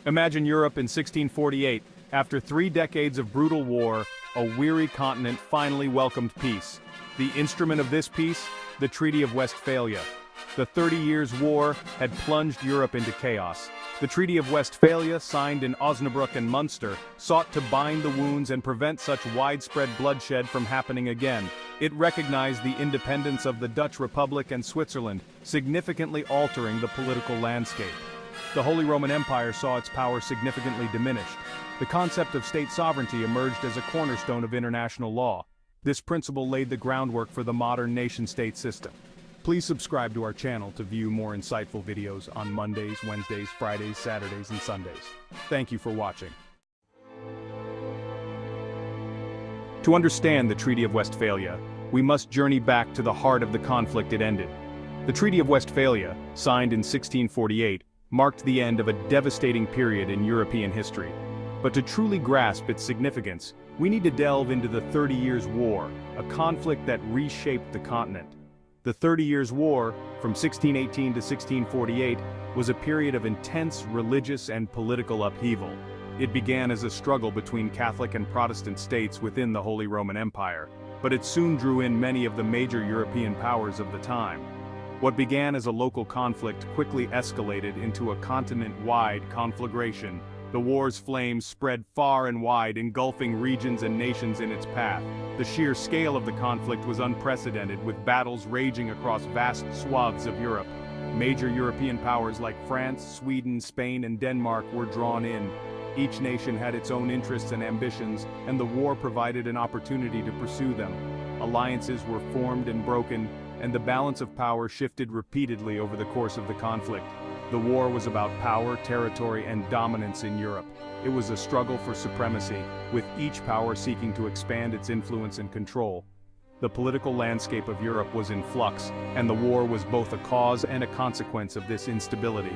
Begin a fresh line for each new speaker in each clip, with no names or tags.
Imagine Europe in 1648. After 3 decades of brutal war, a weary continent finally welcomed peace. The instrument of this peace? The Treaty of Westphalia. The 30 Years' War had plunged Europe into chaos. The Treaty of Westphalia, signed in Osnabrück and Munster, sought to bind the wounds and prevent such widespread bloodshed from happening again. It recognized the independence of the Dutch Republic and Switzerland, significantly altering the political landscape. The Holy Roman Empire saw its power significantly diminished. The concept of state sovereignty emerged as a cornerstone of international law. This principle laid the groundwork for the modern nation-state system. Please subscribe to our channel to view more insightful videos on Mondays, Wednesdays, Fridays, Saturdays, and Sundays. Thank you for watching. To understand the Treaty of Westphalia, we must journey back to the heart of the conflict it ended. The Treaty of Westphalia, signed in 1648, marked the end of a devastating period in European history. But to truly grasp its significance, we need to delve into the 30 Years' War, a conflict that reshaped the continent. The 30 Years' War, from 1618 to 1648, was a period of intense religious and political upheaval. It began as a struggle between Catholic and Protestant states within the Holy Roman Empire, but it soon drew in many of the major European powers of the time. What began as a local conflict quickly escalated into a continent-wide conflagration. The war's flames spread far and wide, engulfing regions and nations in its path. The sheer scale of the conflict was unprecedented, with battles raging across vast swaths of Europe. Major European powers like France, Sweden, Spain, and Denmark were drawn in. Each nation had its own interests and ambitions, and the war provided an opportunity to pursue them. Alliances were formed and broken, and the balance of power shifted repeatedly over the course of the conflict. The war was about power, territory, and dominance in Europe. It was a struggle for supremacy, with each power seeking to expand its influence and control. The political landscape of Europe was in flux, and the war was both a cause and a consequence of this instability.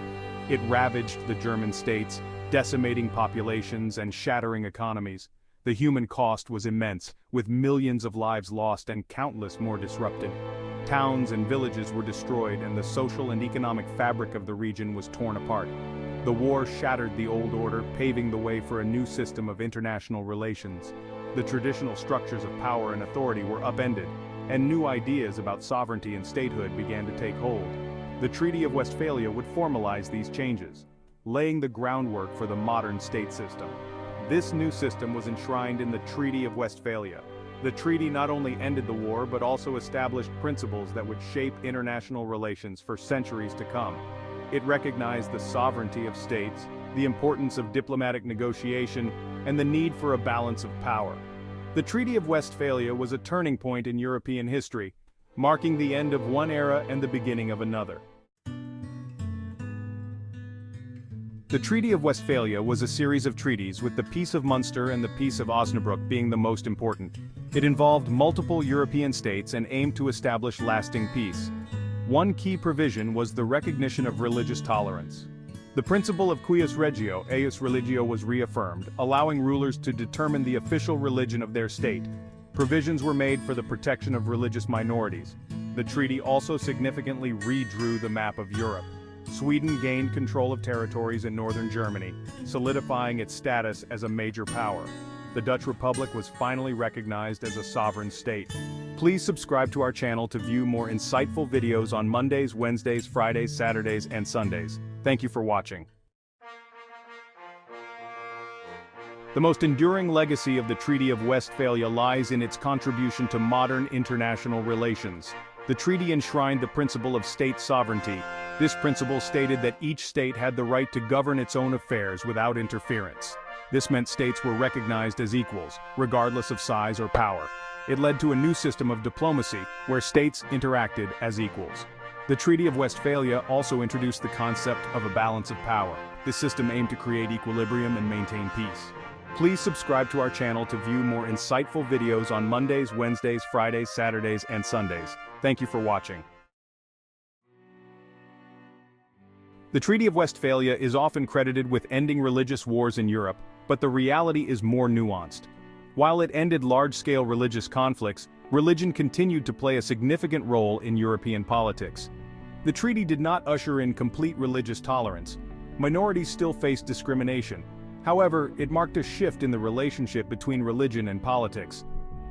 It ravaged the German states, decimating populations and shattering economies. The human cost was immense, with millions of lives lost and countless more disrupted. Towns and villages were destroyed, and the social and economic fabric of the region was torn apart. The war shattered the old order, paving the way for a new system of international relations. The traditional structures of power and authority were upended, and new ideas about sovereignty and statehood began to take hold. The Treaty of Westphalia would formalize these changes, laying the groundwork for the modern state system. This new system was enshrined in the Treaty of Westphalia. The treaty not only ended the war but also established principles that would shape international relations for centuries to come. It recognized the sovereignty of states, the importance of diplomatic negotiation, and the need for a balance of power. The Treaty of Westphalia was a turning point in European history, marking the end of one era and the beginning of another. The Treaty of Westphalia was a series of treaties, with the Peace of Munster and the Peace of Osnabrück being the most important. It involved multiple European states and aimed to establish lasting peace. One key provision was the recognition of religious tolerance. The principle of cuius regio, eius religio was reaffirmed, allowing rulers to determine the official religion of their state. Provisions were made for the protection of religious minorities. The treaty also significantly redrew the map of Europe. Sweden gained control of territories in northern Germany, solidifying its status as a major power. The Dutch Republic was finally recognized as a sovereign state. Please subscribe to our channel to view more insightful videos on Mondays, Wednesdays, Fridays, Saturdays, and Sundays. Thank you for watching. The most enduring legacy of the Treaty of Westphalia lies in its contribution to modern international relations. The treaty enshrined the principle of state sovereignty. This principle stated that each state had the right to govern its own affairs without interference. This meant states were recognized as equals, regardless of size or power. It led to a new system of diplomacy, where states interacted as equals. The Treaty of Westphalia also introduced the concept of a balance of power. This system aimed to create equilibrium and maintain peace. Please subscribe to our channel to view more insightful videos on Mondays, Wednesdays, Fridays, Saturdays, and Sundays. Thank you for watching. The Treaty of Westphalia is often credited with ending religious wars in Europe, but the reality is more nuanced. While it ended large-scale religious conflicts, religion continued to play a significant role in European politics. The treaty did not usher in complete religious tolerance. Minorities still face discrimination. However, it marked a shift in the relationship between religion and politics.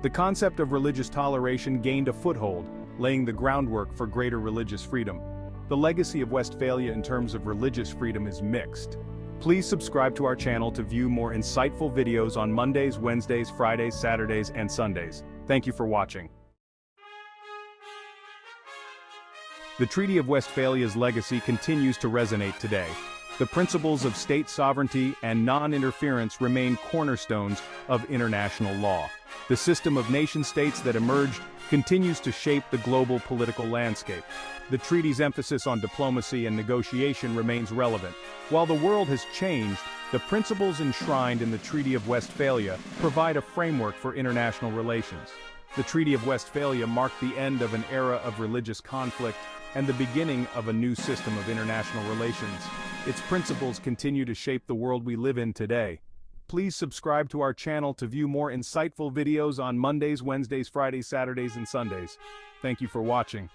The concept of religious toleration gained a foothold, laying the groundwork for greater religious freedom. The legacy of Westphalia in terms of religious freedom is mixed. Please subscribe to our channel to view more insightful videos on Mondays, Wednesdays, Fridays, Saturdays, and Sundays. Thank you for watching. The Treaty of Westphalia's legacy continues to resonate today. The principles of state sovereignty and non-interference remain cornerstones of international law. The system of nation-states that emerged continues to shape the global political landscape. The treaty's emphasis on diplomacy and negotiation remains relevant. While the world has changed, the principles enshrined in the Treaty of Westphalia provide a framework for international relations. The Treaty of Westphalia marked the end of an era of religious conflict and the beginning of a new system of international relations. Its principles continue to shape the world we live in today. Please subscribe to our channel to view more insightful videos on Mondays, Wednesdays, Fridays, Saturdays, and Sundays. Thank you for watching.